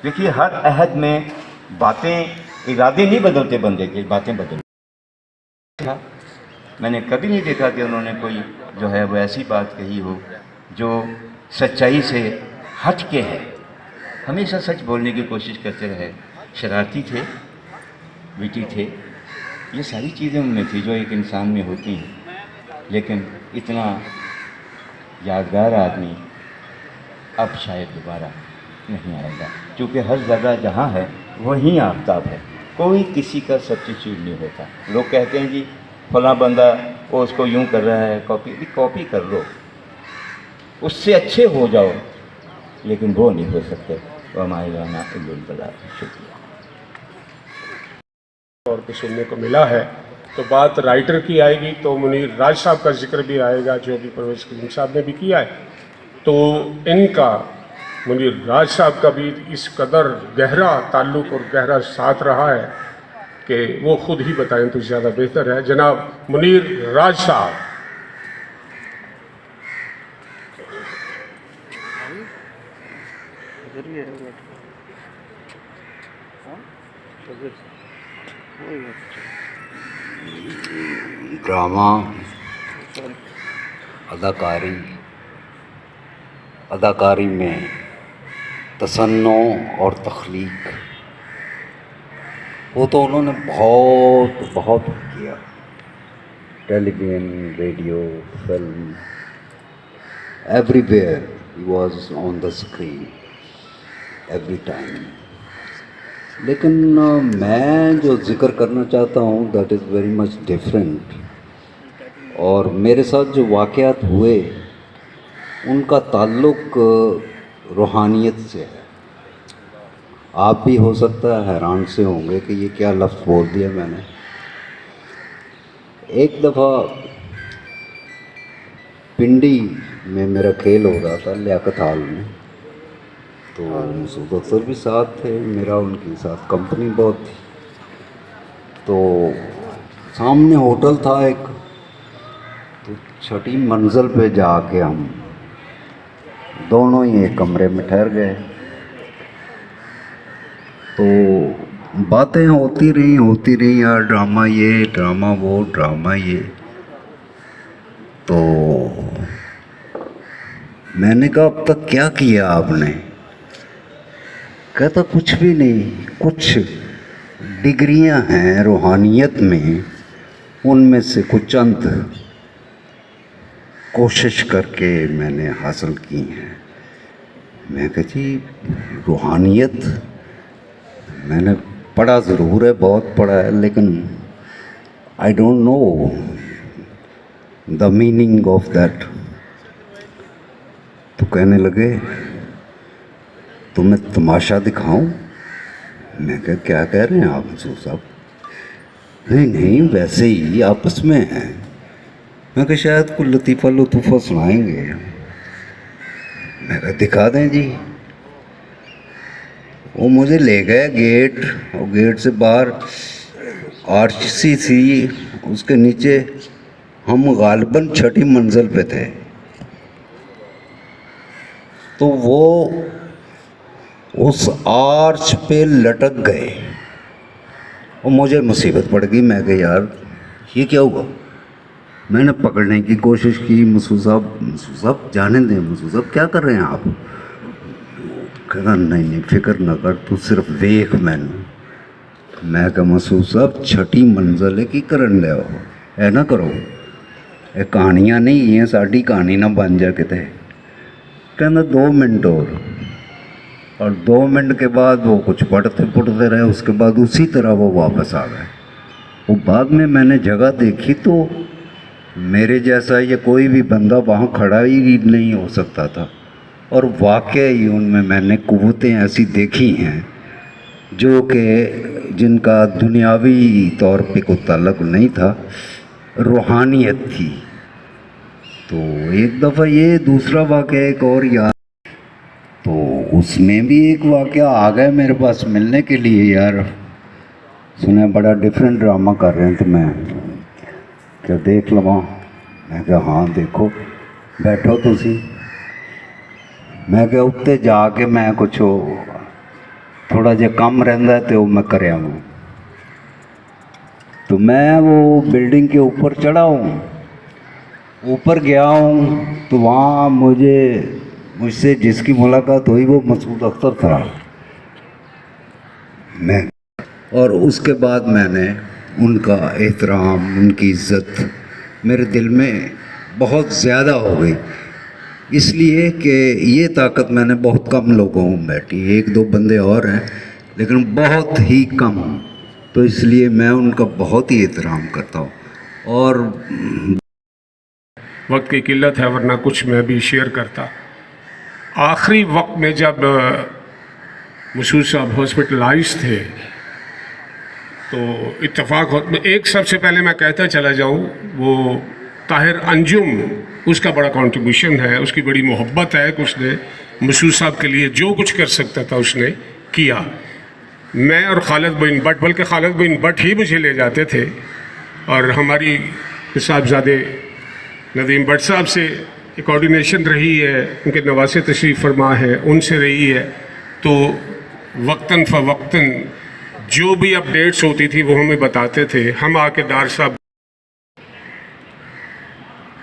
देखिए हर अहद में बातें, इरादे नहीं बदलते बंदे के, बातें बदलती। मैंने कभी नहीं देखा कि उन्होंने कोई जो है वो ऐसी बात कही हो जो सच्चाई से हट के है। हमेशा सच बोलने की कोशिश करते रहे। शरारती थे, विटी थे, ये सारी चीज़ें उनमें थी जो एक इंसान में होती हैं। लेकिन इतना यादगार आदमी अब शायद दोबारा नहीं आएगा, क्योंकि हर जगह जहाँ है वहीं आफताब है, कोई किसी का सब्स्टिट्यूट नहीं होता। लोग कहते हैं जी फलां बंदा वो उसको यूँ कर रहा है, कॉपी भी कॉपी कर लो, उससे अच्छे हो जाओ, लेकिन वो नहीं हो सकते। वो हमारे गाना बला। शुक्रिया। और को सुनने को मिला है तो बात राइटर की आएगी तो मुनीर राज साहब का जिक्र भी आएगा, जो भी परवेज़ करीम साहब ने भी किया है। तो इनका, मुनीर राज साहब का भी इस कदर गहरा ताल्लुक़ और गहरा साथ रहा है कि वो खुद ही बताएं तो ज़्यादा बेहतर है। जनाब मुनीर राज साहब। ड्रामा, अदाकारी में तसन्नो और तख्लीक, वो तो उन्होंने बहुत किया। Television, radio, film, everywhere he was on the screen every time. लेकिन मैं जो जिक्र करना चाहता हूँ that is very much different. और मेरे साथ जो वाक़यात हुए उनका ताल्लुक़ रूहानियत से है। आप भी हो सकता है हैरान से होंगे कि ये क्या लफ्ज़ बोल दिया मैंने। एक दफ़ा पिंडी में मेरा खेल हो रहा था लियाकत हॉल में, तो मसूद अख्तर भी साथ थे, मेरा उनके साथ कंपनी बहुत थी। तो सामने होटल था एक, तो छठी मंजिल पे जाके हम दोनों ही एक कमरे में ठहर गए। तो बातें होती रही यार, ड्रामा ये, ड्रामा वो, ड्रामा ये। तो मैंने कहा अब तक क्या किया आपने? कहता कुछ भी नहीं, कुछ डिग्रियां हैं रूहानियत में, उनमें से कुछ चंद कोशिश करके मैंने हासिल की हैं। मैं कहा जी रूहानियत मैंने पढ़ा ज़रूर है, बहुत पढ़ा है, लेकिन I don't know the meaning of that. तो कहने लगे तुम्हें तमाशा दिखाऊं? मैं कहा क्या कह रहे हैं आप मसूद साहब? नहीं वैसे ही आपस में हैं। मैं कहा शायद कोई लतीफ़ा लतूफ़ा सुनाएंगे। मैं कहा दिखा दें जी। वो मुझे ले गए गेट, और गेट से बाहर आर्च सी थी, उसके नीचे हम गालिबन छठी मंजिल पे थे। तो वो उस आर्च पे लटक गए और मुझे मुसीबत पड़ गई। मैं कहा यार ये क्या हुआ? मैंने पकड़ने की कोशिश की। मसूद साहब जाने दें, मसूद साहब क्या कर रहे हैं आप? कहना नहीं फिक्र न कर, तू सिर्फ देख मैनू। मैं कहा मसूद साहब छठी मंजिल की करन ले ऐ ना करो, ये कहानियाँ नहीं हैं, साड़ी कहानी ना बन जा किते। कहना 2 मिनट और 2 मिनट के बाद वो कुछ पढ़ते रहे। उसके बाद उसी तरह वो वापस आ गए। वो बाद में मैंने जगह देखी तो मेरे जैसा ये कोई भी बंदा वहाँ खड़ा ही नहीं हो सकता था। और वाकई उनमें मैंने कुव्वतें ऐसी देखी हैं जो कि जिनका दुनियावी तौर पे कोई ताल्लुक़ नहीं था, रूहानियत थी। तो एक दफ़ा ये, दूसरा वाक़या एक और याद, तो उसमें भी एक वाक़या आ गए मेरे पास मिलने के लिए। यार सुना बड़ा डिफरेंट ड्रामा कर रहे हैं, तो मैं क्या देख लवां? मैं कहा हाँ देखो, बैठो तुसी। मैं क्या उत्ते जाके मैं कुछ थोड़ा जिहा कम रहिंदा है तो मैं कर आवां। तो मैं वो बिल्डिंग के ऊपर चढ़ा हूँ, ऊपर गया हूँ तो वहाँ मुझसे जिसकी मुलाकात हुई वो मसूद अख्तर था। मैं और उसके बाद मैंने उनका एहतराम, उनकी इज़्ज़त मेरे दिल में बहुत ज़्यादा हो गई, इसलिए कि ये ताकत मैंने बहुत कम लोगों में बैठी, एक दो बंदे और हैं लेकिन बहुत ही कम, तो इसलिए मैं उनका बहुत ही एहतराम करता हूँ। और वक्त की किल्लत है वरना कुछ मैं भी शेयर करता। आखिरी वक्त में जब मसूद साहब हॉस्पिटलाइज थे तो इत्तेफाक एक सबसे पहले मैं कहता चला जाऊँ, वो ताहिर अंजुम, उसका बड़ा कंट्रीब्यूशन है, उसकी बड़ी मोहब्बत है कि उसने मसूद साहब के लिए जो कुछ कर सकता था उसने किया। मैं और खालिद बिन भट्ट, बल्कि खालिद बिन भट्ट ही मुझे ले जाते थे, और हमारी साहबजादे नदीम भट्ट साहब से कोऑर्डिनेशन रही है, उनके नवासे तशरीफ़ फरमा है, उनसे रही है, तो वक्तन फ़वक्तन जो भी अपडेट्स होती थी वो हमें बताते थे। हम आके डार साहब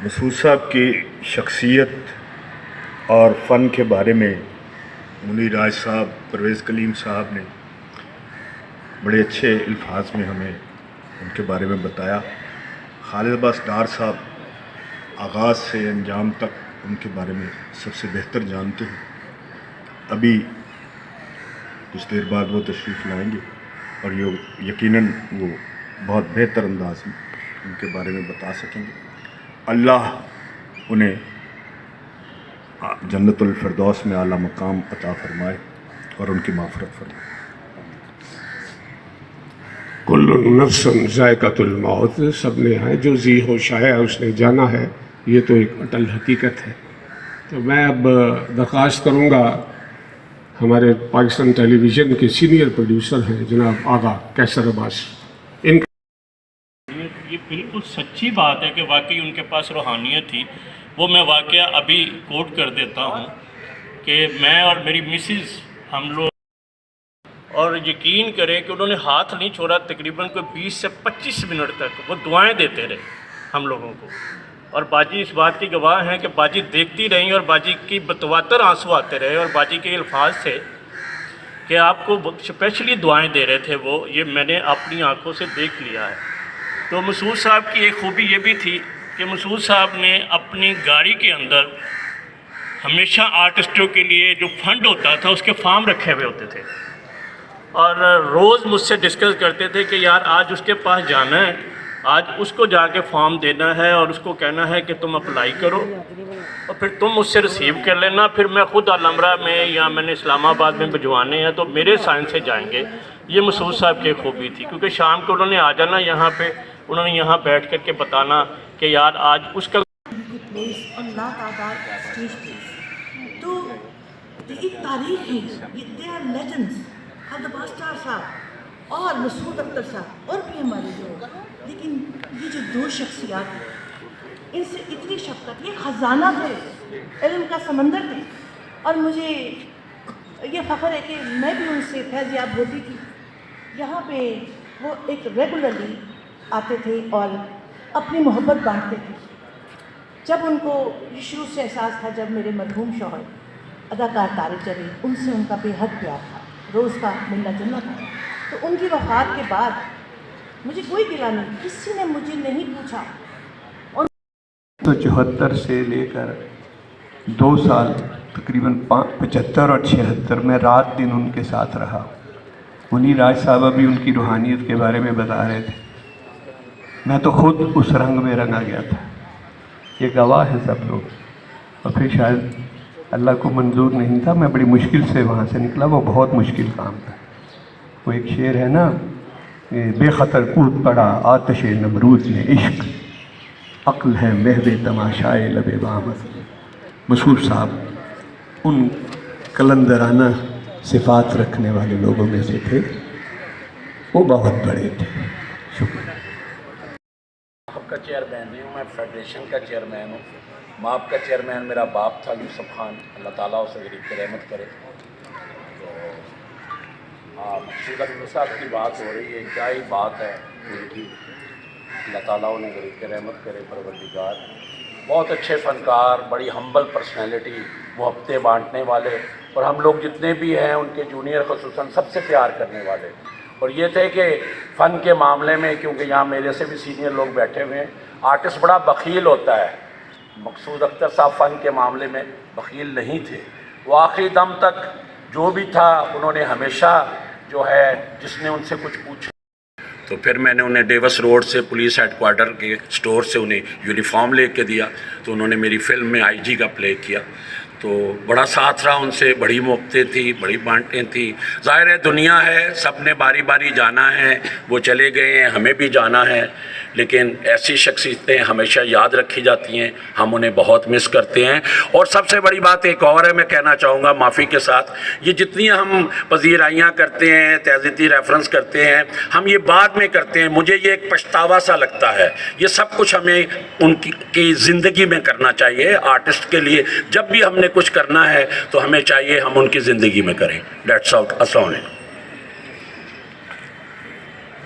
मसूद साहब की शख्सियत और फ़न के बारे में मुनीर राज साहब, परवेज़ कलीम साहब ने बड़े अच्छे अल्फाज में हमें उनके बारे में बताया। खालिद अब्बास डार साहब आगाज़ से अंजाम तक उनके बारे में सबसे बेहतर जानते हैं। अभी कुछ देर बाद वो तशरीफ़ लाएंगे और यकीनन वो बहुत बेहतर अंदाज में उनके बारे में बता सकेंगे। अल्लाह उन्हें जन्नतुल फिरदौस में आला मकाम अता फरमाए और उनकी माफ़रत फरमाए। कुल्लु नफ्सन ज़ायक़तुल मौत, सब ने है जो जी होश है उसने जाना है, ये तो एक अटल हकीकत है। तो मैं अब दरख्वास्त करूँगा, हमारे पाकिस्तान टेलीविज़न के सीनियर प्रोड्यूसर हैं जनाब आगा कैसर अब्बास, इनका ये बिल्कुल सच्ची बात है कि वाकई उनके पास रूहानियत थी। वो मैं वाकया अभी कोट कर देता हूँ कि मैं और मेरी मिसेस हम लोग, और यकीन करें कि उन्होंने हाथ नहीं छोड़ा, तकरीबन कोई 20 से 25 मिनट तक वो दुआएं देते रहे हम लोगों को। और बाजी इस बात की गवाह हैं कि बाजी देखती रहीं और बाजी की बतवातर आंसू आते रहे, और बाजी के अल्फाज थे कि आपको स्पेशली दुआएं दे रहे थे वो, ये मैंने अपनी आंखों से देख लिया है। तो मसूद साहब की एक खूबी ये भी थी कि मसूद साहब ने अपनी गाड़ी के अंदर हमेशा आर्टिस्टों के लिए जो फंड होता था उसके फार्म रखे हुए होते थे, और रोज़ मुझसे डिस्कस करते थे कि यार आज उसके पास जाना है, आज उसको जाके फॉर्म देना है और उसको कहना है कि तुम अप्लाई करो और फिर तुम मुझसे रिसीव कर लेना, फिर मैं ख़ुद अलमरा में या मैंने इस्लामाबाद में भिजवाने हैं तो मेरे साइन से जाएंगे। ये मसूद साहब की खूबी थी, क्योंकि शाम को उन्होंने आ जाना यहाँ पे, उन्होंने यहाँ बैठ कर के बताना कि यार आज उसका प्लेस और लातादाद स्टेज प्लेस, तो एक तारीख है, they are legends. Khalid Abbas Dar sahab और मसूद अख्तर साहब और भी हमारे लोग, लेकिन ये जो दो शख्सियात हैं इनसे इतनी शफ़क़त, ये ख़जाना थे, इल्म का समंदर थे, और मुझे ये फ़ख्र है कि मैं भी उनसे फैज़याब होती थी। यहाँ पे वो एक रेगुलरली आते थे और अपनी मोहब्बत बांटते थे। जब उनको शुरू से एहसास था, जब मेरे मरहूम शौहर अदाकार तारिक जरीर, उनसे उनका बेहद प्यार था, रोज़ का मिलना जुलना था, तो उनकी वफ़ात के बाद मुझे कोई गिला नहीं, किसी ने मुझे नहीं पूछा। और तो 74 से लेकर 2 साल तकरीबन 75 और 76 में रात दिन उनके साथ रहा। मुनीर राज साहब अभी उनकी रूहानियत के बारे में बता रहे थे, मैं तो ख़ुद उस रंग में रंगा गया था, ये गवाह है सब लोग। और फिर शायद अल्लाह को मंजूर नहीं था, मैं बड़ी मुश्किल से वहाँ से निकला, वो बहुत मुश्किल काम था। वो एक शेर है ना, बेखतर कूद पड़ा आतिश नमरूद में इश्क, अक्ल है महवे तमाशाए लबे बामस। मसूद साहब उन कलंदराना सिफ़ात रखने वाले लोगों में से थे, वो बहुत बड़े थे। शुक्रिया। का चेयरमैन नहीं हूँ, मैं फेडरेशन का चेयरमैन हूँ। माप का चेयरमैन मेरा बाप था यूसुफ खान, अल्लाह ताला उसे गरीब की रहमत करे। तो मकसूद अख्तर साहब की बात हो रही है, क्या ही बात है उनकी, अल्लाह ताला उन्हें गरीब के रहमत करे परवरदिगार। बहुत अच्छे फ़नकार, बड़ी हम्बल पर्सनैलिटी, मोहब्बतें बांटने वाले, और हम लोग जितने भी हैं उनके जूनियर खुसूसन सबसे प्यार करने वाले। और ये थे कि फ़न के मामले में, क्योंकि यहाँ मेरे से भी सीनियर लोग बैठे हुए हैं, आर्टिस्ट बड़ा बखील होता है। मकसूद अख्तर साहब फ़न के मामले में बखील नहीं थे, वो आखिरी दम तक जो भी था उन्होंने हमेशा जो है, जिसने उनसे कुछ पूछा तो फिर मैंने उन्हें डेवस रोड से पुलिस हेडक्वार्टर के स्टोर से उन्हें यूनिफॉर्म लेके दिया, तो उन्होंने मेरी फ़िल्म में आईजी का प्ले किया। तो बड़ा साथ रहा उनसे, बड़ी मोहब्बतें थी, बड़ी बांटें थी। ज़ाहिर है दुनिया है, सब ने बारी बारी जाना है, वो चले गए हैं, हमें भी जाना है, लेकिन ऐसी शख्सियतें हमेशा याद रखी जाती हैं, हम उन्हें बहुत मिस करते हैं। और सबसे बड़ी बात एक और है, मैं कहना चाहूँगा माफ़ी के साथ, ये जितनी हम पजीराइयाँ करते हैं, तहज़ीती रेफरेंस करते हैं, हम ये बाद में करते हैं, मुझे ये एक पछतावा सा लगता है। ये सब कुछ हमें उनकी ज़िंदगी में करना चाहिए। आर्टिस्ट के लिए जब भी हमने कुछ करना है तो हमें चाहिए हम उनकी ज़िंदगी में करें। Dates out. अस्सलाम वालेकुम।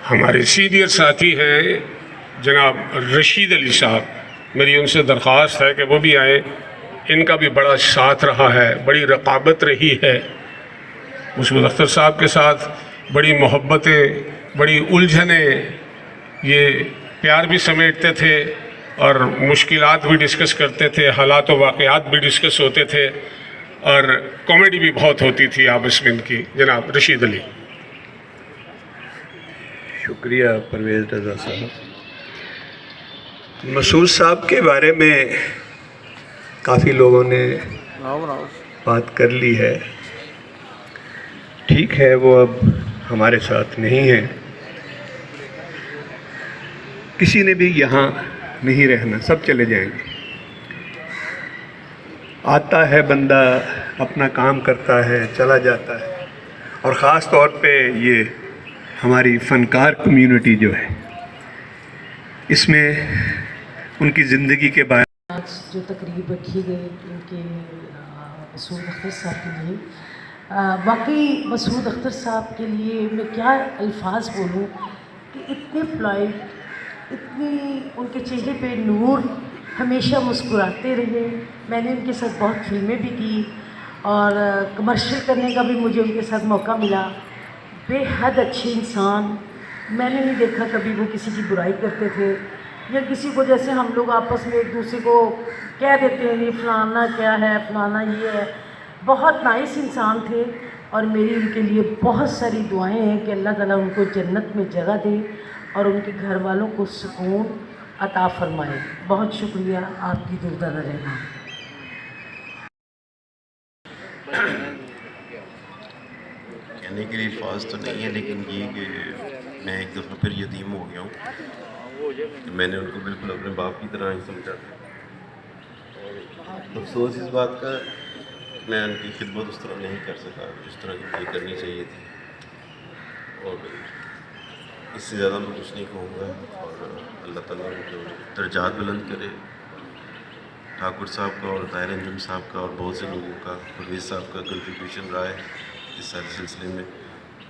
हमारे सीनियर साथी हैं जनाब रशीद अली साहब, मेरी उनसे दरख्वास्त है कि वो भी आए। इनका भी बड़ा साथ रहा है, बड़ी रक़ाबत रही है मकसूद अख्तर साहब के साथ, बड़ी मोहब्बतें, बड़ी उलझनें, ये प्यार भी समेटते थे और मुश्किलात भी डिस्कस करते थे, हालात व वाक़यात भी डिस्कस होते थे, और कॉमेडी भी बहुत होती थी आपस में इनकी। जनाब रशीद अली। शुक्रिया परवेज़ रज़ा साहब। मसूद साहब के बारे में काफ़ी लोगों ने बात कर ली है। ठीक है, वो अब हमारे साथ नहीं है, किसी ने भी यहाँ नहीं रहना, सब चले जाएंगे। आता है बंदा, अपना काम करता है, चला जाता है, और ख़ास तौर पे ये हमारी फ़नकार कम्युनिटी जो है, इसमें उनकी ज़िंदगी के बारे आज जो तकरीब रखी गई उनके मसूद अख्तर साहब के लिए, वाकई मसूद अख्तर साहब के लिए मैं क्या अल्फाज बोलूँ कि इतने प्लाइड, इतनी उनके चेहरे पे नूर, हमेशा मुस्कुराते रहे। मैंने उनके साथ बहुत फिल्में भी की और कमर्शियल करने का भी मुझे उनके साथ मौका मिला। बेहद अच्छे इंसान, मैंने नहीं देखा कभी वो किसी की बुराई करते थे या किसी को, जैसे हम लोग आपस में एक दूसरे को कह देते हैं ये फलाना क्या है, फलाना ये है। बहुत नाइस इंसान थे और मेरी उनके लिए बहुत सारी दुआएं हैं कि अल्लाह ताला उनको जन्नत में जगह दे और उनके घर वालों को सुकून अता फरमाए। बहुत शुक्रिया आपकी दुर्दाना रहना। कहने के लिए अल्फाज तो नहीं है, लेकिन ये कि मैं एक दफ़ा फिर यतीम हो गया हूँ। मैंने उनको बिल्कुल अपने बाप की तरह ही समझा था, और अफसोस इस बात का मैं उनकी खिदमत उस तरह नहीं कर सका जिस तरह की मुझे करनी चाहिए थी। और इससे ज़्यादा मैं कुछ नहीं कहूँगा, और अल्लाह ताला उनको दर्जात बुलंद करे। ठाकुर साहब का और ताहिर अंजुम साहब का और बहुत से लोगों का, परवेज़ साहब का कंट्रीब्यूशन रहा है इस सारे सिलसिले में,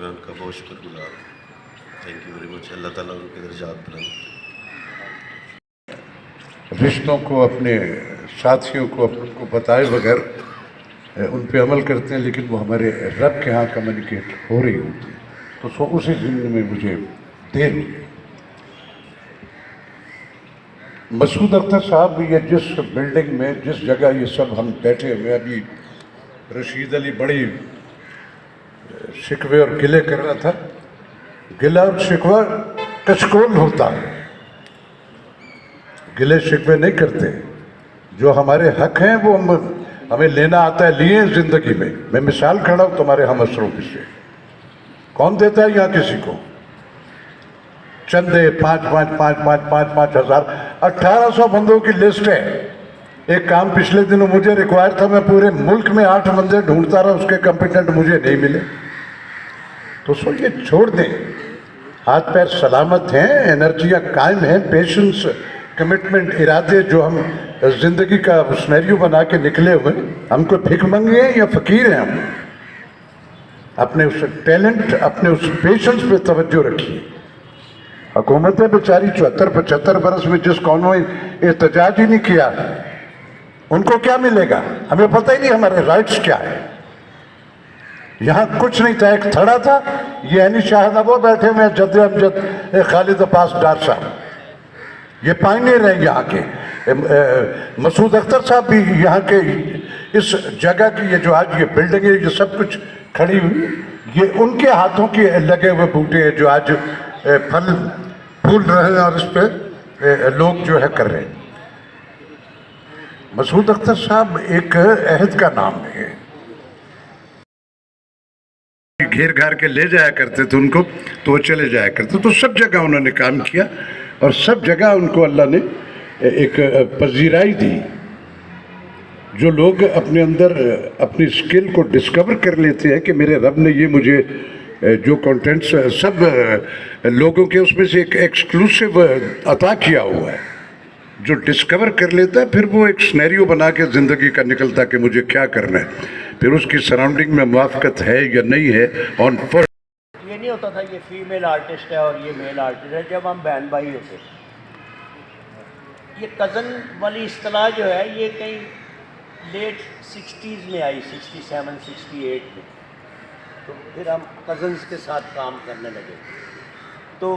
मैं उनका बहुत शुक्रगुज़ार हूँ। Thank you very much. Allah ताला उनके दर्जात बुलंद। रिश्तों को, अपने साथियों को को बताए बगैर उन पे अमल करते हैं, लेकिन वो हमारे रब के यहाँ कम्युनिकेट हो रही होती है, तो सो उसी ज़िंदगी में मुझे देर हुई। मसूद अख्तर साहब ये जिस बिल्डिंग में, जिस जगह ये सब हम बैठे हुए, अभी रशीद अली बड़ी शिकवे और गिले कर रहा था। गिला और शिकवा कचकोल होता है, गिले शिकवे नहीं करते। जो हमारे हक हैं वो हमें लेना आता है, लिए ज़िंदगी में। मैं मिसाल खड़ा हूँ तुम्हारे हम असरों से, कौन देता है यहाँ किसी को चंदे? 5,000 1800 बंदों की लिस्ट है। एक काम पिछले दिनों मुझे रिक्वायर था, मैं पूरे मुल्क में 8 बंदे ढूंढता रहा, उसके कंपिटेंट मुझे नहीं मिले। तो सो ये छोड़ दें, हाथ पैर सलामत हैं, एनर्जियाँ कायम हैं, पेशेंस, कमिटमेंट, इरादे जो हम ज़िंदगी का सिनेरियो बना के निकले हुए। हम कोई भिख मंगे हैं या फ़कीर हैं? अपने उस टैलेंट, अपने उस पेशेंस पे तवज्जो रखिए। हुकूमतें बेचारी 74-75 बरस में जिस कौम में एहतजाज ही नहीं किया, उनको क्या मिलेगा? हमें पता ही नहीं हमारे राइट्स क्या है। यहाँ कुछ नहीं था, एक थड़ा था, ये अनी शाहदा वो बैठे हुए हैं, जद अमजद खालिद अब्बास डार साहब, ये पायनियर हैं यहाँ के। मसूद अख्तर साहब भी यहाँ के, इस जगह की ये जो आज ये बिल्डिंग है, ये सब कुछ खड़ी हुई, ये उनके हाथों के लगे हुए बूटे हैं जो आज फल फूल रहे हैं और इस पे लोग जो है कर रहे हैं। मसूद अख्तर साहब एक अहद का नाम है, घेर घार के ले जाया करते थे उनको, तो वो चले जाया करते, तो सब जगह उन्होंने काम किया और सब जगह उनको अल्लाह ने एक पजीराई दी। जो लोग अपने अंदर अपनी स्किल को डिस्कवर कर लेते हैं कि मेरे रब ने ये मुझे जो कंटेंट्स सब लोगों के उसमें से एक एक्सक्लूसिव अता किया हुआ है, जो डिस्कवर कर लेता है, फिर वो एक सिनेरियो बना के ज़िंदगी का निकलता कि मुझे क्या करना है, फिर उसकी सराउंडिंग में मुआफ़क़त है या नहीं है। ऑन फर्स्ट ये नहीं होता था ये फीमेल आर्टिस्ट है और ये मेल आर्टिस्ट है, जब हम बहन भाई होते थे। ये कज़न वाली इस्तिलाह जो है ये कहीं लेट 60s में आई, 67-68 में, तो फिर हम कज़न्स के साथ काम करने लगे। तो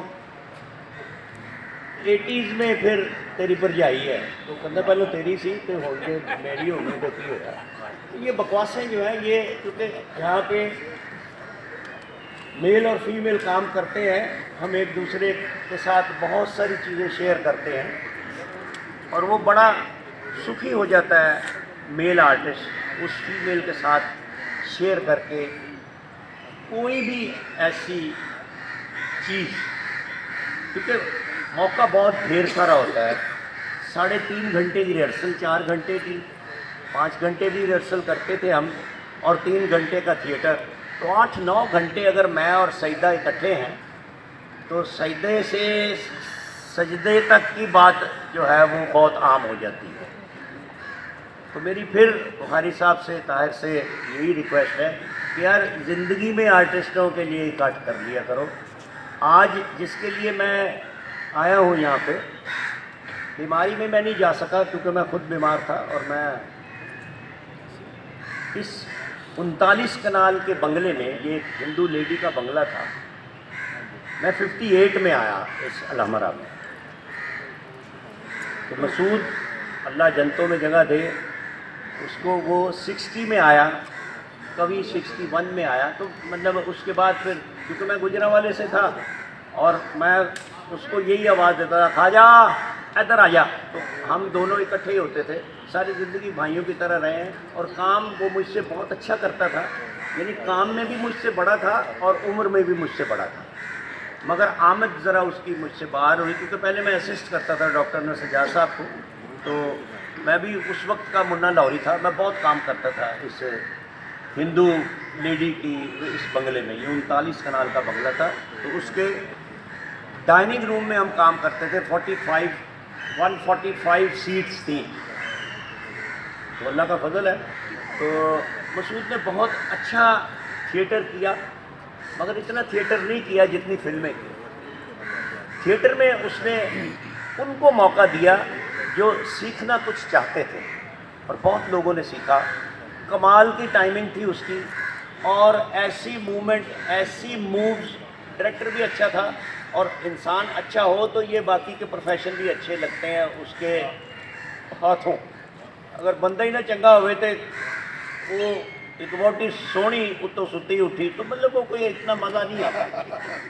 80s में फिर तेरी भरजाई है, तो कहते पहले तेरी सी तो हो गए मेरी हो गई, तो की होया। तो ये बकवासें जो है ये, क्योंकि यहाँ पे मेल और फीमेल काम करते हैं, हम एक दूसरे के साथ बहुत सारी चीज़ें शेयर करते हैं और वो बड़ा सुखी हो जाता है मेल आर्टिस्ट उस फीमेल के साथ शेयर करके कोई भी ऐसी चीज़, क्योंकि मौका बहुत ढेर सारा होता है। 3.5 घंटे की रिहर्सल, 4 घंटे की, 5 घंटे की रिहर्सल करते थे हम और 3 घंटे का थिएटर, तो 8-9 घंटे अगर मैं और सईदा इकट्ठे हैं तो सजदे से सजदे तक की बात जो है वो बहुत आम हो जाती है। तो मेरी फिर बुखारी साहब से, ताहिर से यही रिक्वेस्ट है कि यार ज़िंदगी में आर्टिस्टों के लिए इकट्ठ कर लिया करो। आज जिसके लिए मैं आया हूँ यहाँ पे, बीमारी में मैं नहीं जा सका क्योंकि मैं खुद बीमार था और मैं इस 39 कनाल के बंगले में, ये एक हिंदू लेडी का बंगला था, मैं 58 में आया इस अलहमरा में। तो मसूद अल्लाह जन्नतों में जगह दे उसको, वो 60 में आया, कभी 61 में आया। तो मतलब उसके बाद फिर, क्योंकि मैं गुजरांवाले से था और मैं उसको यही आवाज़ देता था, खाजा इधर आ जा, तो हम दोनों इकट्ठे ही होते थे, सारी ज़िंदगी भाइयों की तरह रहे हैं। और काम वो मुझसे बहुत अच्छा करता था, यानी काम में भी मुझसे बड़ा था और उम्र में भी मुझसे बड़ा था, मगर आमद ज़रा उसकी मुझसे बाहर हुई, क्योंकि पहले मैं असिस्ट करता था डॉक्टर नसजाद साहब को, तो मैं भी उस वक्त का मुन्ना लाहौरी था, मैं बहुत काम करता था इस हिंदू लेडी की इस बंगले में। ये 39 कनाल का बंगला था, तो उसके डाइनिंग रूम में हम काम करते थे। 145 सीट्स थी, तो अल्लाह का फजल है। तो मसूद ने बहुत अच्छा थिएटर किया, मगर इतना थिएटर नहीं किया जितनी फिल्में की। थिएटर में उसने उनको मौका दिया जो सीखना कुछ चाहते थे, और बहुत लोगों ने सीखा। कमाल की टाइमिंग थी उसकी, और ऐसी मूवमेंट, ऐसी मूव्स, डायरेक्टर भी अच्छा था, और इंसान अच्छा हो तो ये बाकी के प्रोफेशन भी अच्छे लगते हैं उसके हाथों। अगर बंदा ही ना चंगा हुए तो वो एक बहुत ही सोहनी उत्तो सुती उठी, तो मतलब वो कोई इतना मज़ा नहीं आता।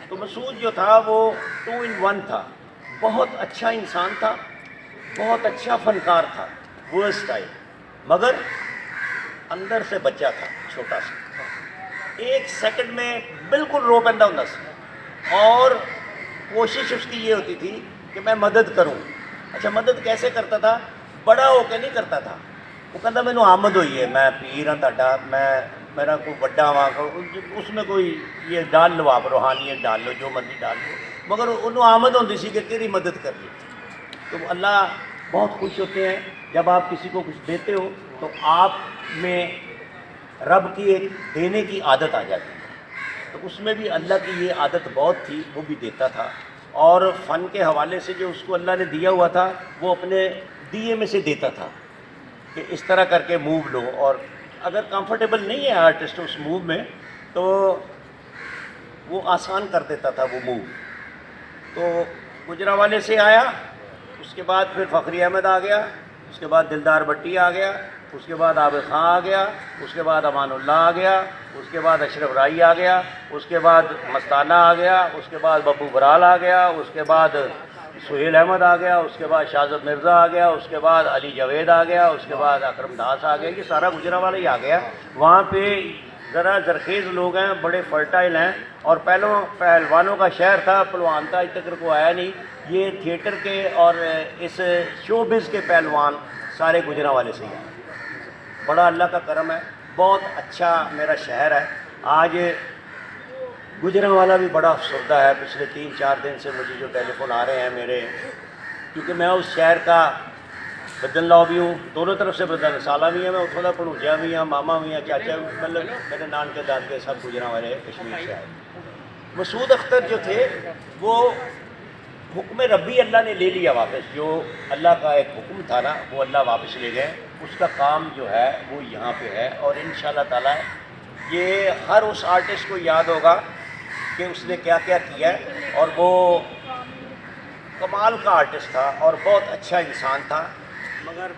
तो मसूद जो था वो 2 in 1 था, बहुत अच्छा इंसान था, बहुत अच्छा फनकार था, वर्स्ट टाइम, मगर अंदर से बच्चा था छोटा सा, 1 सेकंड में बिल्कुल रो पैदा होता सी, और कोशिश उसकी ये होती थी कि मैं मदद करूं। अच्छा, मदद कैसे करता था? बड़ा होकर नहीं करता था। वो कहता मैनू आमद हुई है, मैं पीर हाँ ताडा, मैं मेरा कोई बड़ा वा, उसमें कोई ये डाल लो, आप रूहानियत डाल लो, जो मर्जी डाल लो, मगर उन्होंने आमद होती सी कि तेरी मदद कर ली। तो अल्लाह बहुत खुश होते हैं जब आप किसी को कुछ देते हो, तो आप में रब की एक देने की आदत आ जाती है। تو اس میں بھی اللہ کی یہ عادت بہت تھی، وہ بھی دیتا تھا، اور فن کے حوالے سے جو اس کو اللہ نے دیا ہوا تھا وہ اپنے دیے میں سے دیتا تھا کہ اس طرح کر کے موو لو، اور اگر کمفرٹیبل نہیں ہے آرٹسٹ اس موو میں تو وہ آسان کر دیتا تھا وہ موو۔ تو گجرانوالے سے آیا، اس کے بعد پھر فخری احمد آ گیا، اس کے بعد دلدار بٹی آ گیا، اس کے بعد عابد خان آ گیا، اس کے بعد امان اللہ آ گیا، اس کے بعد اشرف رائی آ گیا، اس کے بعد مستانہ آ گیا، اس کے بعد ببو برال آ گیا، اس کے بعد سہیل احمد آ گیا، اس کے بعد شاہزاد مرزا آ گیا، اس کے بعد علی جاوید آ گیا، اس کے بعد اکرم داس آ گیا، یہ سارا گجرانوالہ ہی آ گیا۔ وہاں پہ ذرا زرخیز لوگ ہیں، بڑے فرٹائل ہیں، اور پہلوانوں کا شہر تھا، پہلوان تھا، آج تک کو آیا نہیں۔ یہ تھیٹر کے اور اس شو بز کے پہلوان سارے گجرانوالے سے ہی ہیں۔ بڑا اللہ کا کرم ہے، بہت اچھا میرا شہر ہے۔ آج گجرانوالہ بھی بڑا افسردہ ہے، پچھلے 3-4 دن سے مجھے جو ٹیلی فون آ رہے ہیں میرے، کیونکہ میں اس شہر کا بدن لاؤ بھی ہوں، دونوں طرف سے بدن سالہ بھی ہیں، میں اتھوڑا پڑوجیا بھی ہوں، ماما بھی ہیں، چاچا بھی، مطلب میرے نان کے داد کے سب گجرانوالے کشمیر سے آئے۔ مسعود اختر جو تھے وہ حکم ربی اللہ نے لے لیا واپس، جو اللہ کا ایک حکم تھا نا وہ اللہ واپس لے گئے، اس کا کام جو ہے وہ یہاں پہ ہے، اور انشاءاللہ تعالیٰ یہ ہر اس آرٹسٹ کو یاد ہوگا کہ اس نے کیا کیا کیا ہے، اور وہ کمال کا آرٹسٹ تھا اور بہت اچھا انسان تھا، مگر